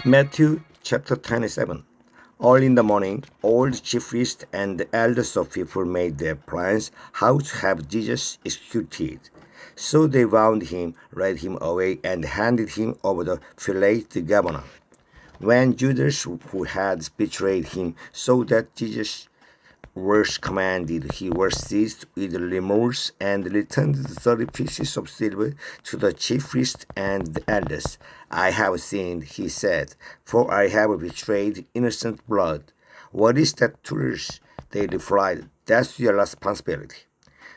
Matthew chapter 27. Early in the morning, all the chief priests and the elders of people made their plans how to have Jesus executed. So they bound him, led him away, and handed him over to Pilate the governor. When Judas, who had betrayed him, saw that Jesus was commanded, he was seized with remorse and returned the 30 pieces of silver to the chief priests and the elders. I have sinned, he said, for I have betrayed innocent blood. What is that to us? They replied, that's your responsibility.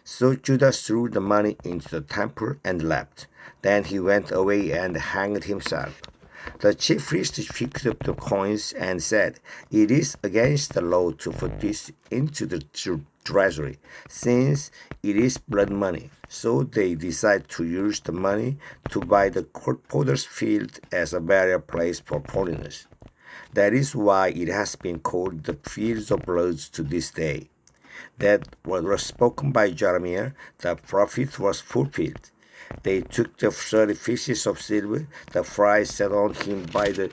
So Judas threw the money into the temple and left. Then he went away and hanged himself. The chief priest picked up the coins and said, it is against the law to put this into the treasury, since it is blood money. So they decided to use the money to buy the potter's field as a burial place for foreigners. That is why it has been called the fields of blood to this day. That what was spoken by Jeremiah, the prophet, was fulfilled. They took the 30 pieces of silver, the price set on him by the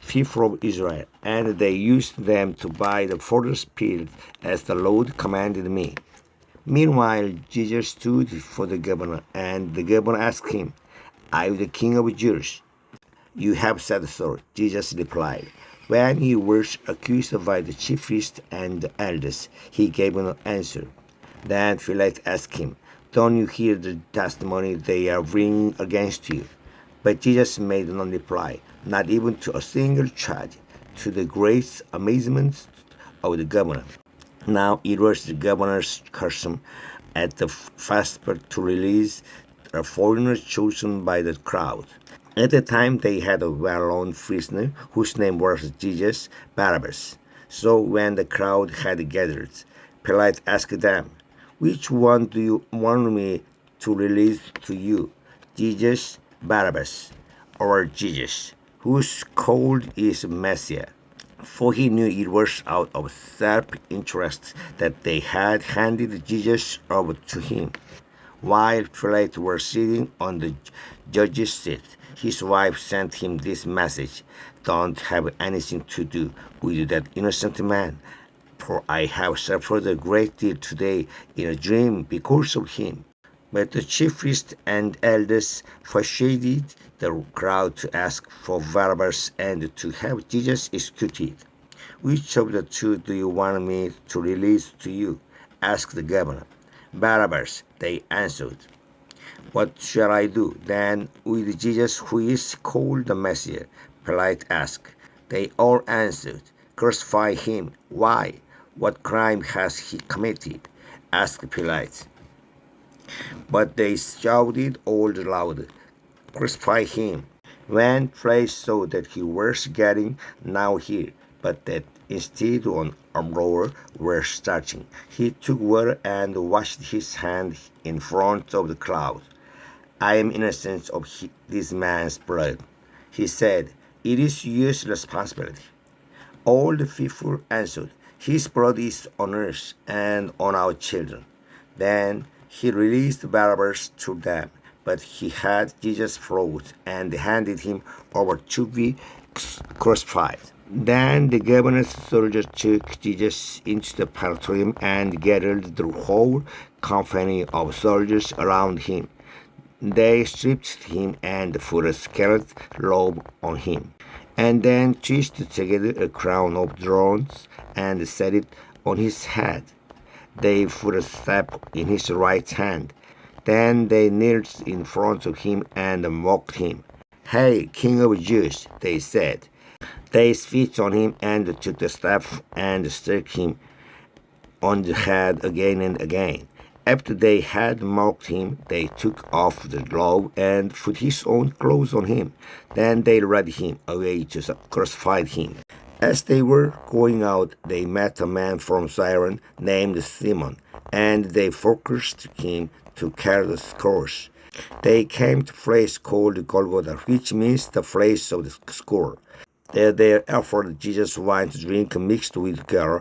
people of Israel, and they used them to buy the potter's field as the Lord commanded me. Meanwhile, Jesus stood before the governor, and the governor asked him, I am the king of Jews. You have said so, Jesus replied. When he was accused by the chief priests and the elders, he gave no answer. Then Pilate asked him, don't you hear the testimony they are bringing against you? But Jesus made no reply, not even to a single charge, to the great amazement of the governor. Now it was the governor's custom at the festival to release a foreigner chosen by the crowd. At the time they had a well-known prisoner whose name was Jesus Barabbas. So when the crowd had gathered, Pilate asked them, which one do you want me to release to you, Jesus Barabbas, or Jesus, whose called is Messiah? For he knew it was out of self-interest that they had handed Jesus over to him. While Pilate was sitting on the judge's seat, his wife sent him this message, don't have anything to do with that innocent man, for I have suffered a great deal today in a dream because of him. But the chief priests and elders persuaded the crowd to ask for Barabbas and to have Jesus executed. Which of the two do you want me to release to you? Asked the governor. Barabbas, they answered. What shall I do then with Jesus who is called the Messiah? Pilate asked. They all answered, crucify him. Why? What crime has he committed? Asked Pilate. But they shouted all the louder, crucify him. When Pilate saw that he was getting no here, but that instead an uproar was starting, he took water and washed his hands in front of the crowd. I am innocent of this man's blood, he said. It is your responsibility. All the people answered, his blood is on us and on our children. Then he released Barabbas to them, but he had Jesus brought and handed him over to be crucified. Then the governor's soldiers took Jesus into the praetorium and gathered the whole company of soldiers around him. They stripped him and put a scarlet robe on him, and then twisted together a crown of thorns and set it on his head. They put a staff in his right hand. Then they knelt in front of him and mocked him. Hail, King of Jews, they said. They spit on him and took the staff and struck him on the head again and again. After they had mocked him, they took off the robe and put his own clothes on him. Then they led him away to crucify him. As they were going out, they met a man from Cyrene named Simon, and they forced him to carry the cross. They came to a place called Golgotha, which means the place of the skull. There they offered Jesus wine to drink mixed with gall,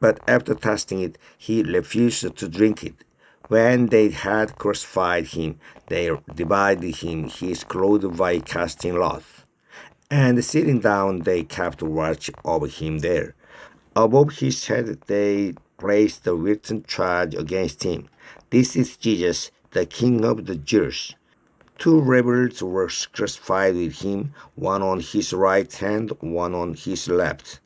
but after tasting it, he refused to drink it. When they had crucified him, they divided him his clothes by casting lots. And sitting down, they kept watch over him there. Above his head they placed the written charge against him. This is Jesus, the King of the Jews. 2 rebels were crucified with him, one on his right hand, one on his left.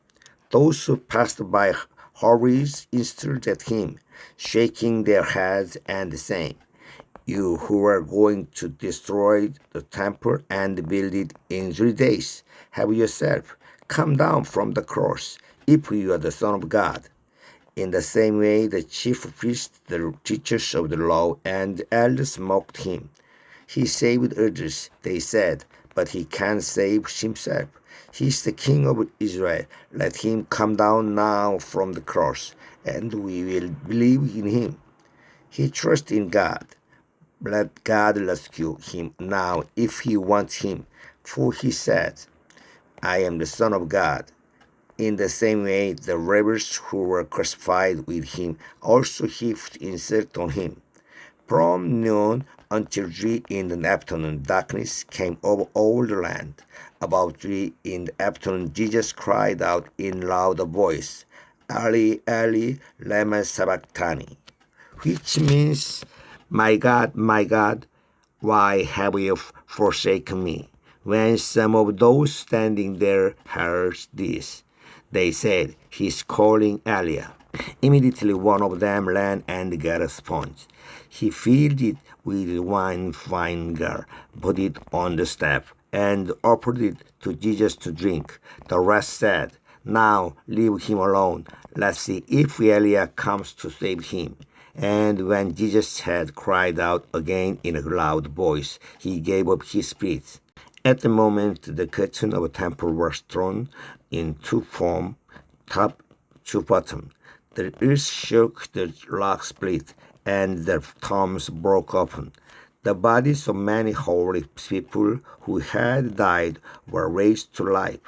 Those who passed by hurried insulted at him, shaking their heads and saying, "You who are going to destroy the temple and build it in 3 days, have yourself come down from the cross, if you are the Son of God." In the same way, the chief priests, the teachers of the law, and the elders mocked him. "He saved others," they said, "but he can't save himself. He is the King of Israel. Let him come down now from the cross, and we will believe in him." He trusts in God. Let God rescue him now if he wants him, for he said, "I am the Son of God." In the same way, the rebels who were crucified with him also heaped insult on him. From noon until 3 in the afternoon, darkness came over all the land. About 3 in the afternoon, Jesus cried out in loud voice, "Eli, Eli, lema sabachthani," which means, my God, why have you forsaken me?" When some of those standing there heard this, they said, "He's calling Eliah." Immediately one of them ran and got a sponge. He filled it with wine vinegar, put it on the staff, and offered it to Jesus to drink. The rest said, "Now leave him alone. Let's see if Eliah comes to save him." And when Jesus had cried out again in a loud voice, he gave up his spirit. At the moment, the curtain of the temple was torn in 2 from top to bottom. The earth shook, the rock split, and the tombs broke open. The bodies of many holy people who had died were raised to life.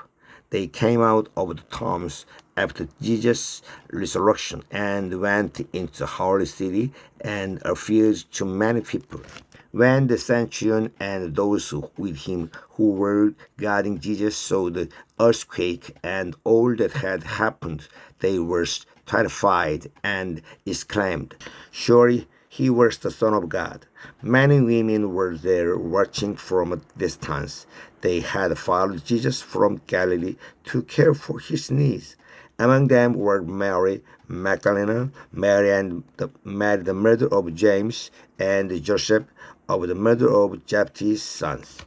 They came out of the tombs after Jesus' resurrection and went into the holy city and appeared to many people. When the centurion and those with him who were guarding Jesus saw the earthquake and all that had happened, they were terrified and exclaimed, "Surely he was the Son of God." Many women were there watching from a distance. They had followed Jesus from Galilee to care for his needs. Among them were Mary Magdalene, Mary, the mother of James, and Joseph, of the mother of Zebedee's sons.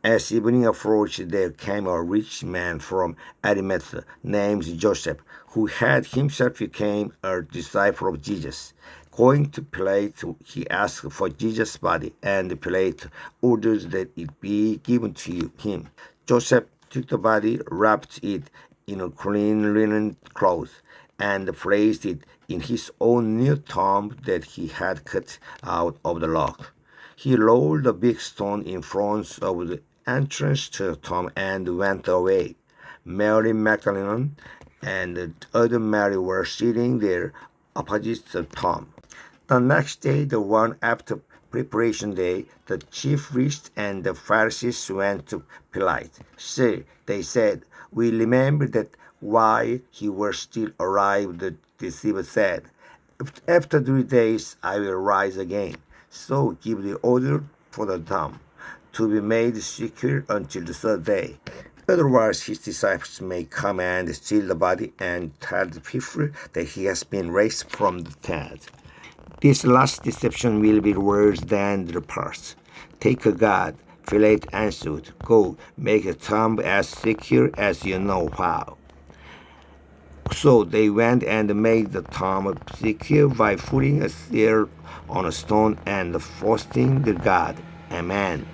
As evening approached, there came a rich man from Arimathea named Joseph, who had himself become a disciple of Jesus. Going to Pilate, he asked for Jesus' body, and Pilate ordered that it be given to him. Joseph took the body, wrapped it in a clean linen cloth, and placed it in his own new tomb that he had cut out of the rock. He rolled a big stone in front of the entrance to the tomb and went away. Mary Magdalene and the other Mary were sitting there opposite the tomb. The next day, the one after Preparation Day, the chief priests and the Pharisees went to Pilate. "Sir," they said, "we remember that while he was still alive, the deceiver said, 'After 3 days I will rise again.' So give the order for the tomb to be made secure until the 3rd day. Otherwise his disciples may come and steal the body and tell the people that he has been raised from the dead. This last deception will be worse than the first." "Take a guard," Pilate answered. "Go, make the tomb as secure as you know how." So they went and made the tomb secure by putting a seal on a stone and posting the guard. Amen.